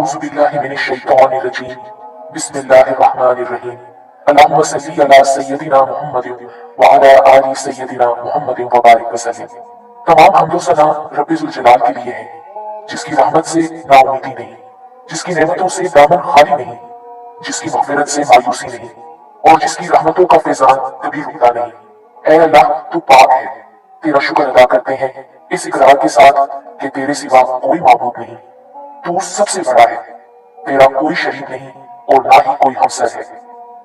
أعوذ بالله من الشيطان الرجيم بسم الله الرحمن الرحيم اللهم صل على سيدنا محمد وعلى آل سيدنا محمد وبارك वसल्लम। तमाम हम्दो सना रब्बे जुल जलाल के लिए है, जिसकी रहमत से नाउमीदी नहीं, जिसकी नेमतों से दामन खाली नहीं, जिसकी मग़फ़िरत से मायूसी नहीं और जिसकी रहमतों का फैज़ान कभी रुकता नहीं। ऐ अल्लाह, तू पाक है। तेरा शुक्र अदा करते हैं इस इकरार के साथ कि तेरे सिवा कोई माबूद नहीं। तू सबसे बड़ा है, तेरा कोई शरीक नहीं और ना ही कोई हमसर है।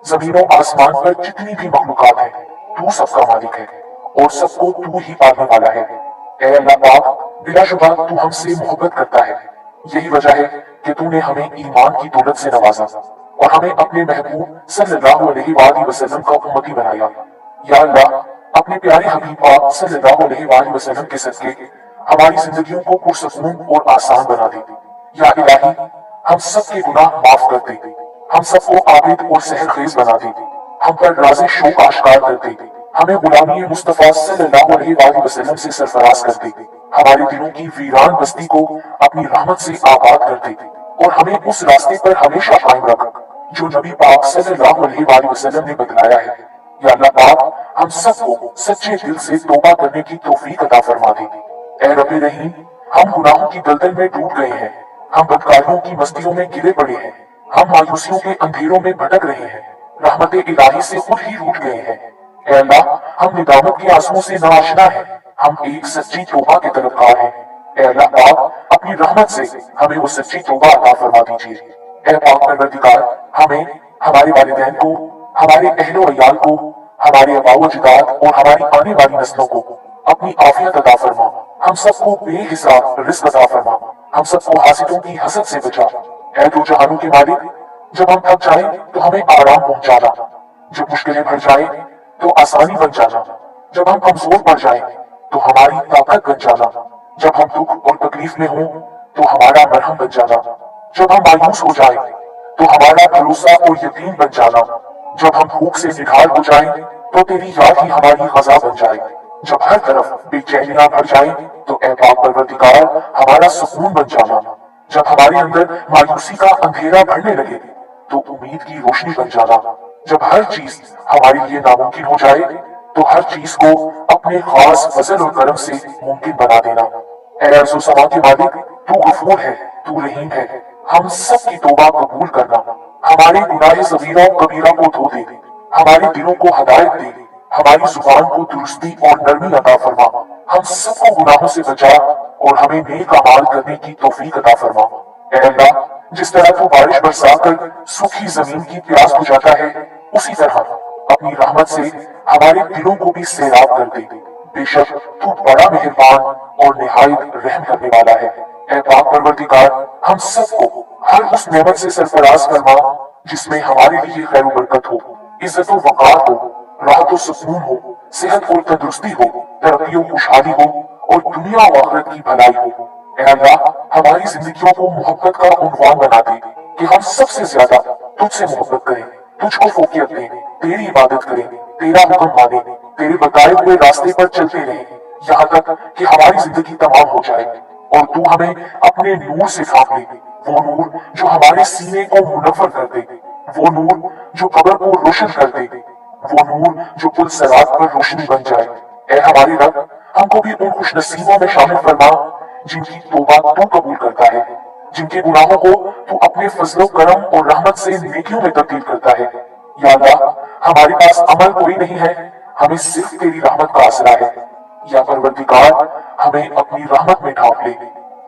जमीनों आसमान पर जितनी भी मखलूकात है, तू सबका मालिक है और सबको तू ही पालने वाला है। ऐ अल्लाह पाक, बिलाशुबा तू हमसे मोहब्बत करता है। यही वजह है कि तूने हमें ईमान की दौलत से नवाजा और हमें अपने महबूब सल्लल्लाहु अलैहि वसल्लम का उम्मती बनाया। या अल्लाह, अपने प्यारे हबीब पाक सल्लल्लाहु अलैहि वसल्लम के सदके हमारी जिंदगियों को पुरसकून और आसान बना दे। या इलाही, हम सब के गुनाह माफ कर दे, हम सबको आबिद और सहरखेज बना दे, हम पर राज़े शोक आश्कार कर दे, हमें गुलामी मुस्तफा सल्लल्लाहु अलैहि वसल्लम से सरफराज कर दे, हमारे दिलों की वीरान बस्ती को अपनी रहमत से आबाद कर दे और हमें उस रास्ते पर हमेशा कायम रख जो नबी पाक सल्लल्लाहु अलैहि वसल्लम ने बतलाया है। या अल्लाह पाक, हम सबको सच्चे दिल से तौबा करने की तौफीक अता फरमा दे। ऐ रब्बे रहीम, हम गुनाहों की दलदल में डूब गए हैं, हम बदकारियों की मस्तियों में गिरे पड़े हैं, हम मायूसियों के अंधेरों में भटक रहे हैं, रहमत इलाही से खुद ही रूठ गए हैं। ऐ अल्लाह, हम निदामत के आंसुओं से नाआशना हैं, हम एक सच्ची तौबा के तलबगार हैं। ऐ अल्लाह पाक, अपनी रहमत से हमें वो सच्ची तौबा अता फरमा दीजिए। ऐ पाक परवरदिगार, हमें, हमारे वालिदैन को, हमारे अहलो अयाल को, हमारे अबाओ अजदाद और हमारी आने वाली नस्लों को अपनी आफियत अता फरमा, हम सबको बेहिसाब रिज़्क़ अता फरमा, हम सबको हासिदों की हसद से बचा। ऐ दो जहानों के मालिक, जब हम थक जाए तो हमें आराम पहुंचाना, जब मुश्किलें बढ़ जाए तो आसानी बन जाना, जब हम कमजोर पड़ जाए तो हमारी ताकत बन जाना, जब हम दुख और तकलीफ में हों तो हमारा मरहम बन जाना, जब हम मायूस हो जाए तो हमारा भरोसा और यकीन बन जाना, जब हम भूख से निढाल हो जाए तो तेरी याद ही हमारी ग़ज़ा बन जाए, जब हर तरफ बेचैनियां भर जाए तो ऐ पाक परवरदिगार हमारा सुकून बन जाना, जब हमारे अंदर मायूसी का अंधेरा बढ़ने लगे तो उम्मीद की रोशनी बन जाना, जब हर चीज हमारे लिए नामुमकिन हो जाए तो हर चीज को अपने खास फजल और करम से मुमकिन बना देना। ऐ अर्ज़ व समा के मालिक, तू गफूर है, तू रहीम है, हम सब की तौबा कबूल करना, हमारे गुनाह सगीरा और कबीरा को धो दे, हमारे दिलों को हदायत दे, हमारी जुबान को दुरुस्ती और नरमी अता फरमा, हम सबको गुनाहों से बचा और हमें नेक अमाल करने की तौफीक अता फरमा। ऐ अल्लाह, जिस तरह तू बारिश बरसाकर सूखी जमीन की प्यास बुझाता है, उसी तरह अपनी रहमत से हमारे दिलों को भी सैराब कर दे। बेशक तू बड़ा मेहरबान और निहायत रहम करने वाला है। ऐ पाक परवरदिगार, हम सबको हर उस नेमत से सरफराज फरमा जिसमें हमारे लिए खैर बरकत हो, इज्जत व वक़ार हो, राहत व सुकून हो, सेहत और तंदुरुस्ती हो, तरक्की और खुशहाली हो और दुनिया और आखिरत की भलाई हो। ऐ अल्लाह, हमारी जिंदगियों को मोहब्बत का उन्वान बना दे कि हम सबसे ज्यादा तुझसे मोहब्बत करें, तुझको फौकियत दें, तेरी इबादत करें, तेरा हुक्म माने, तेरे बताए हुए रास्ते पर चलते रहें, यहाँ तक कि हमारी जिंदगी तमाम हो जाए और तू हमें अपने नूर से ढांप ले, वो नूर जो हमारे सीने को मुनव्वर कर दे, वो नूर जो कब्र को रोशन कर दे, वो नूर जो पुल सरात पर रोशनी बन जाए। ऐ हमारे रब, हमको भी उन खुश नसीबों में शामिल फरमा जिनकी तौबा तू कबूल करता है, जिनके गुनाहों को तू अपने फजलो करम और रहमत से नेकियों में तब्दील करता है। या अल्लाह, हमारे पास अमल कोई नहीं है, हमें सिर्फ तेरी रहमत का आसरा है। या परवरदिगार, हमें अपनी रहमत में ढांप ले।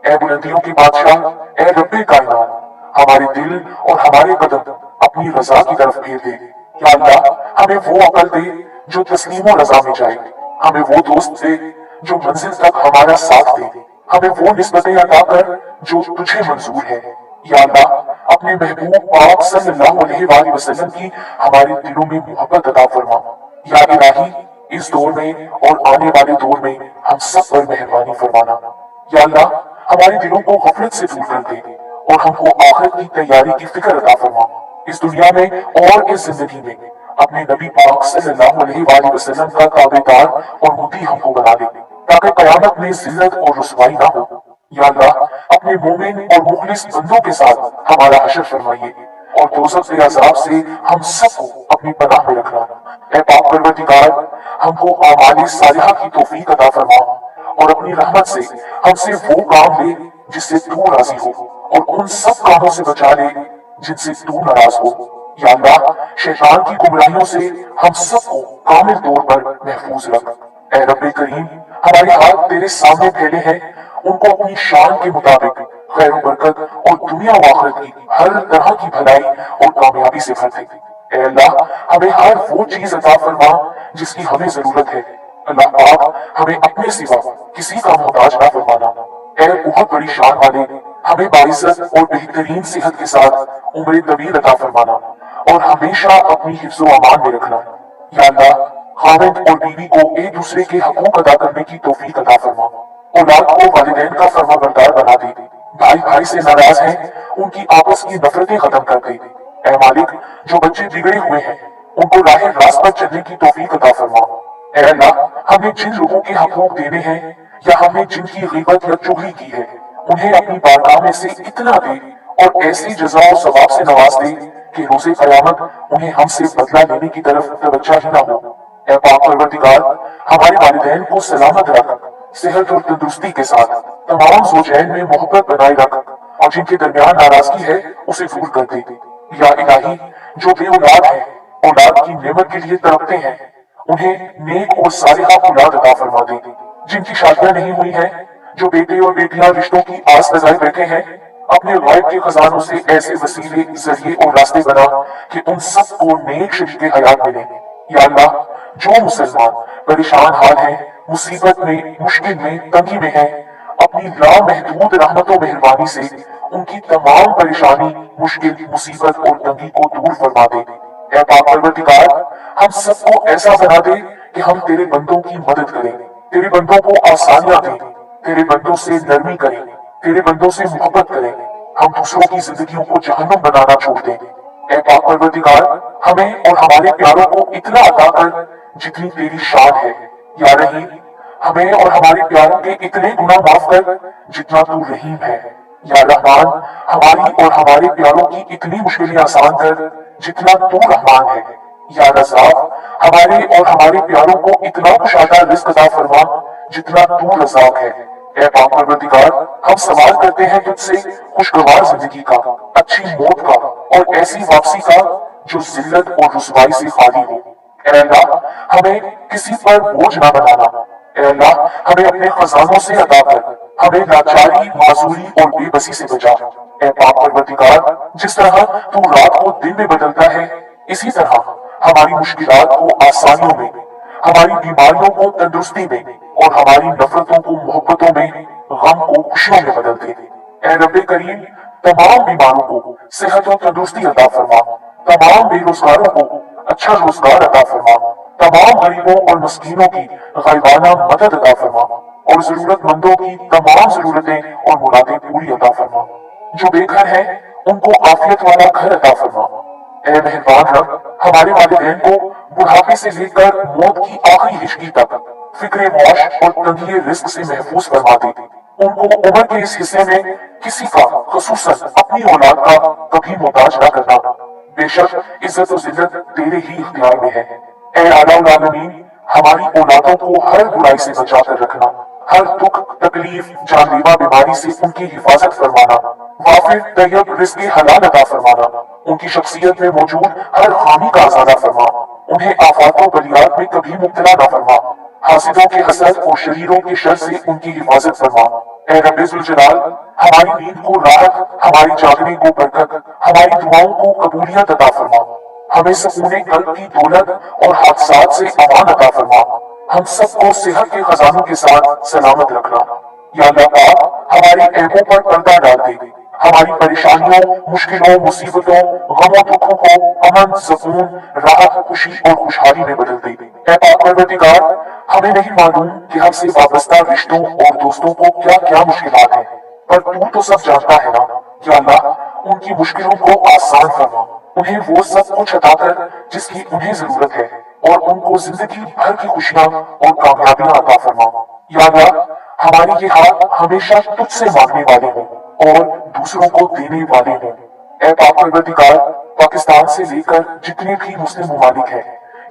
ऐ बुलंदियों के बादशाह, ऐ रब्बे कायनात, हमारे दिल और हमारे कदम अपनी रजा की तरफ फेर दे। या अल्लाह, हमें वो अकल दे जो तस्लीम रजा में जाए, हमें वो दोस्त दे जो मंजिल तक हमारा साथ दे, हमें वो निस्बतें अता कर जो तुझे मंजूर है। या अल्लाह, अपने महबूब पाक सल्लल्लाहु अलैहि वसल्लम की हमारे दिलों में मोहब्बत अता फरमा। या इलाही, इस दौर में और आने वाले दौर में हम सब पर मेहरबानी फरमाना। या अल्लाह, हमारे दिलों को गफलत से दूर कर दे और हमको आखिरत की तैयारी की फिक्र अता फरमा। इस दुनिया में और इस जिंदगी में अपने नबी पाक सल्लल्लाहु अलैहि वसल्लम का ताबेदार और मुती हमको बना दे ताकि कयामत में जिल्लत और रुसवाई ना हो। या अल्लाह, अपने मोमिन और मुखलिस बंदों के साथ हमारा हशर फरमाइए और दोज़ख के अज़ाब से हम सबको अपनी पनाह में रखना। ऐ पाक परवरदिगार, हमको आमाल सालिहा की तौफीक अता फरमा और अपनी रहमत से हमसे वो काम ले जिससे तू राजी हो और उन सब कामों से बचा ले जिनसे तू नाराज हो। या अल्लाह, शैतान की गुमराहियों से हम सबको कामिल तौर पर महफूज रख। ऐ रब्बे करीम, हमारे हाथ तेरे सामने फैले हैं, उनको अपनी शान के मुताबिक खैर बरकत और दुनिया व आखिरत की हर तरह की भलाई और कामयाबी से भर दे। ऐ अल्लाह, हमें हर वो चीज अता फरमा जिसकी हमें जरूरत है। अल्लाह पाक, हमें अपने सिवा किसी का मोहताज ना फरमाना। ऐ बहुत बड़ी शान वाले, हमें बाइज्जत और बेहतरीन सेहत के साथ उम्र तवील अता फरमाना और हमेशा अपनी हिफ्ज़ो अमान में रखना। या अल्लाह, खाविंद और बीवी को एक दूसरे के हकूक अदा करने की तौफीक अता फरमा। औलाद को वालिदैन का फर्माबरदार बना दे। भाई भाई से नाराज हैं, उनकी आपस की नफरतें खत्म कर दे। ऐ मालिक, जो बच्चे बिगड़े हुए हैं उनको राह रास्त पर चलने की तौफीक अता फरमा। ऐ अल्लाह, हमें जिन लोगों के हकूक देने हैं या हमने जिनकी ग़ीबत या चुगली की है, उन्हें अपनी बारगाह में से इतना दे और ऐसी जज़ा और सवाब से नवाज दे कि रोज़े क़यामत उन्हें हमसे बदला लेने की तरफ तवज्जो ही ना हो। ऐ पाक परवरदिगार, हमारे वालिदैन को सलामत रख, सेहत और तंदुरुस्ती के साथ तमाम ज़ौजैन में मोहब्बत बनाए रख और जिनके दरमियान नाराजगी है उसे दूर कर दे। या इलाही, जो बे औलाद है, औलाद की नेमत के लिए तड़पते हैं, उन्हें नेक और सालिहा औलाद अता फरमा दे। जिनकी शादियां नहीं हुई हैं, जो बेटे और बेटियां रिश्तों की आस लगाए बैठे हैं, अपने गैब के खजानों से ऐसे वसीले, जरिए और रास्ते बना कि उन सबको नेक शरीके हयात मिले। या अल्लाह, जो मुसलमान परेशान हाल हैं, मुसीबत में, मुश्किल में, तंगी में हैं, अपनी लामहदूद रहमतों मेहरबानी से उनकी तमाम परेशानी, मुश्किल, मुसीबत और तंगी को दूर फरमा दे। ऐ पाक परवरदिगार, हम सबको ऐसा बना दे कि हम तेरे बंदों की मदद करें, तेरे बंदों को आसानियां दें, तेरे बंदों से नरमी करें, तेरे बंदों से मोहब्बत करें। हम दूसरों की जिंदगियों को जहन्नुम बनाना छोड़ दें। ऐ पाक परवरदिगार, हमें और हमारे प्यारों को इतना अता कर जितनी तेरी शान है। या रहीम, हमें और हमारे प्यारों के इतने गुनाह माफ कर जितना तू रहीम है। या रहमान, हमारी और हमारे प्यारों की इतनी मुश्किलें आसान कर जितना तू रहमान है। या रज़ाक, हमारे और हमारे प्यारों को इतना कुशादा रिज़्क अता फरमा जितना तू रज़ाक है। ऐ पाक परवरदिगार, हम सवाल करते हैं तुझसे खुशगवार जिंदगी का, अच्छी मौत का और ऐसी वापसी का जो जिल्लत और रुसवाई से खाली हो। ऐ अल्लाह, हमें किसी पर बोझ ना बनाना। ऐ अल्लाह, हमें अपने खजानों से अता कर, हमें लाचारी, माजूरी और बेबसी से बचा। ऐ पाक परवरदिगार, जिस तरह तू रात को दिन में बदलता है, इसी तरह हमारी मुश्किलात को आसानियों में, हमारी बीमारियों को तंदुरुस्ती में और हमारी नफरतों को मोहब्बतों में, गम को खुशियों में बदल दे। ऐ रब्बे करीम, तमाम बीमारों को सेहत और तंदुरुस्ती अता फरमा, तमाम बेरोजगारों को अच्छा रोजगार अता फरमा, तमाम गरीबों और मस्कीनों की गायबाना मदद अता फरमा और जरूरतमंदों की तमाम जरूरतें और मुरादें पूरी अता फरमा। जो बेघर हैं, उनको आफियत वाला घर अता फरमा। ऐ मेहरबान रब, हमारे वालिदैन को बुढ़ापे से लेकर मौत की आखिरी हिचकी तक फिक्रे मौश और तंगी रिस्क से महफूज फरमा दे। उनको उम्र के इस हिस्से में किसी का, खुसूसन अपनी औलाद का, कभी मोहताज न करना। बेशक इज्जत और जिल्लत तेरे ही इख्तियार में है। ऐ आला आलमीन, हमारी औलादों को हर बुराई से बचा कर रखना, हर दुख, तकलीफ, जानलेवा बीमारी से उनकी हिफाजत फरमाना, वाफिर तैयब रिज़्क़ हलाल अता फरमाना, उनकी शख्सियत में मौजूद हर खामी का अज़ाला फरमा, उन्हें आफातों बलियात में कभी मुब्तला न फरमा, हासिदों के हसद और शरीरों के शर से उनकी हिफाजत फरमा। ऐ रब्बे ज़ुल जलाल, हमारी नींद को राहत, हमारी जागने को बरकत, हमारी दुआओं को कबूलियत अता फरमा, हमें सुकूने कल्ब की दौलत और हादसात से अमान अता फरमा, हम सबको सेहत के खजानों के साथ सलामत रखना। या अल्लाह पाक, हमारे ऐबों पर पर्दा डाल दे, हमारी परेशानियों, मुश्किलों, मुसीबतों, गमों, दुखों को अमन, सुकून, राहत, खुशी और खुशहाली में बदल दे। ऐ पाक परवरदिगार, हमें नहीं मालूम कि हमसे वाबस्ता रिश्तों और दोस्तों को क्या क्या मुश्किलात हैं, पर तू तो सब जानता है ना। या अल्लाह, उनकी मुश्किलों को आसान फरमा, उन्हें वो सब कुछ अता कर जिसकी उन्हें जरूरत है और उनको जिंदगी भर की खुशियां और कामयाबियां अता फरमा। या अल्लाह, हमारे ये हाथ हमेशा तुझसे मांगने वाले हों اور दूसरों को देने वाले हों। ऐ पाक परवरदिगार, पाकिस्तान से लेकर जितने भी मुस्लिम ममालिक हैं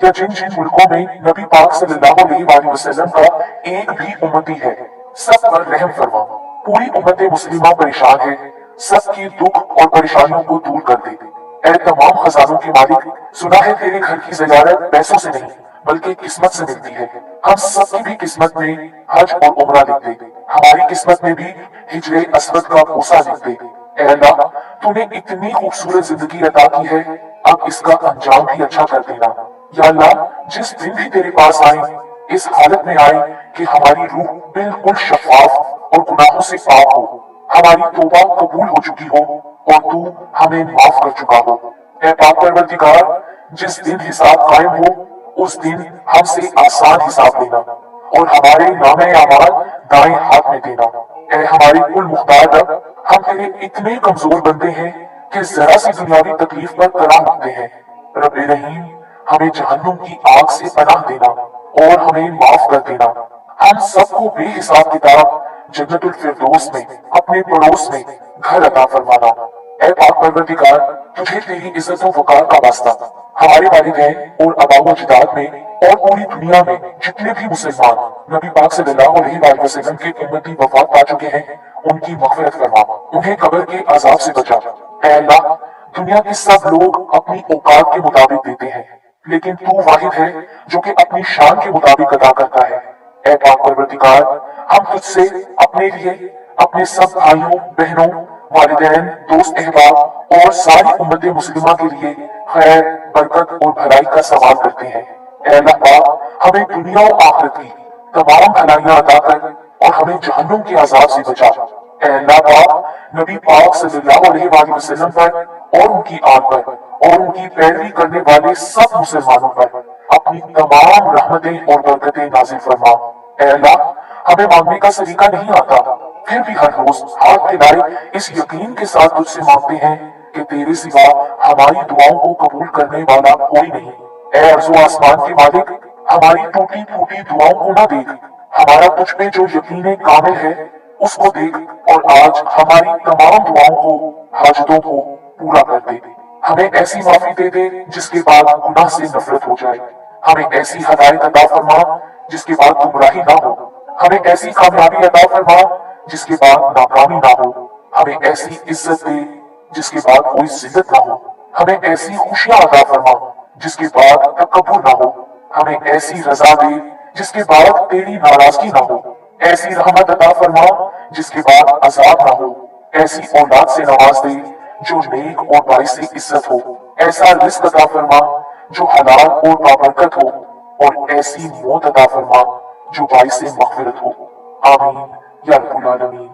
या जिन जिन मुल्कों में नबी पाक सल्लल्लाहु अलैहि वसल्लम का एक भी उम्मती है, सब पर रहम फरमा। पूरी उम्मत मुस्लिमा परेशान है, सबके दुख और परेशानियों को दूर कर दे। ऐ तमाम खजानों के मालिक, सुना है तेरे घर की ज़ियारत पैसों से नहीं बल्कि किस्मत से मिलती है। हम सबकी भी किस्मत में हज और उम्रा लिख दे, हमारी किस्मत में भी हिजरे असवद का बोसा लिख दे। ऐ अल्लाह, तूने इतनी खूबसूरत जिंदगी अता की है, अब इसका अंजाम भी अच्छा कर देना। या अल्लाह, जिस दिन भी तेरे पास आए इस हालत में आए कि हमारी रूह बिल्कुल शफाफ और गुनाहों से पाक हो, हमारी तौबा कबूल हो चुकी हो और तू हमें माफ कर चुका हो। ऐ पाक परवरदिगार, जिस दिन हिसाब कायम हो उस दिन हमसे आसान हिसाब लेना और हमारे नामे अमाल दाएं हाथ में देना। ऐ हमारे कुल मुख्तार रब, हम तेरे इतने कमजोर बंदे हैं कि जरा सी दुनियावी तकलीफ पर कराह रखते हैं। रब्बे रहीम, हमें जहन्नुम की आग से पनाह देना और हमें माफ कर देना। हम सबको बेहिसाब किताब जन्नतुल फिरदौस में अपने पड़ोस में घर अता फरमाना। ऐ पाक परवरदिगार, तुझे तेरी इज्जत और वकार का वास्ता हमारे वालिदैन और आबाओ अजदाद में और पूरी दुनिया में जितने भी मुसलमान नबी पाक सल्लल्लाहु अलैहि वसल्लम के उम्मती वफात पा चुके हैं, उनकी मग़फ़िरत फरमा, उन्हें कब्र के अज़ाब से बचा। ऐ अल्लाह, दुनिया के सब लोग अपनी औकात के मुताबिक देते हैं, लेकिन तू वाहिद है जो कि अपनी शान के मुताबिक अदा करता है। ऐ पाक परवरदिगार, हम तुझसे अपने लिए, अपने सब भाइयों बहनों, वालिदैन, दोस्त अहबाब और सारी उम्मत मुस्लिमा के लिए खैर, बरकत और भलाई का सवाल करते हैं। ऐ अल्लाह पाक, हमें दुनिया और आखिरत की तमाम भलाइयां अता कर और हमें जहन्नुम के अजाब से बचा। ऐ अल्लाह पाक, नबी पाक सल्लल्लाहु अलैहि वसल्लम पर और उनकी आल पर और उनकी पैरवी करने वाले सब मुसलमानों पर अपनी तमाम रहमतें और बरकतें नाजिल फरमा। ऐ अल्लाह, हमें मांगने का सलीका नहीं आता, फिर भी हर रोज हाथ फैलाए इस यकीन के साथ तुझसे मांगते हैं कि तेरे सिवा हमारी दुआओं को कबूल करने वाला कोई नहीं। ऐ अर्ज़ो आसमान के मालिक, हमारी टूटी फूटी दुआओं को ना देख, हमारा तुझ पे जो यकीन कामिल है उसको देख और आज हमारी तमाम दुआओं को, हाजतों को पूरा कर दे। हमें ऐसी माफी दे दे जिसके बाद गुनाह से नफरत हो जाए। हमें ऐसी हदायत अता फरमा जिसके बाद गुमराही ना हो। हमें ऐसी कामयाबी अता फरमा जिसके बाद नाकामी ना हो। हमें ऐसी इज्जत दे जिसके बाद कोई जिल्लत ना हो। हमें ऐसी खुशियां अता फरमा जिसके बाद तकब्बुर ना हो। हमें ऐसी रजा दे जिसके बाद तेरी नाराजगी ना हो। ऐसी रहमत अता फरमा जिसके बाद अजाब ना हो। ऐसी औलाद से नवाज दे जो नेक और बाइस इज्जत हो। ऐसा रिज़्क़ अता फरमा जो हलाल और बाबरकत हो और ऐसी मौत अता फरमा जो बाइस मग़फ़िरत हो। आमीन या रब्बुल आलमीन।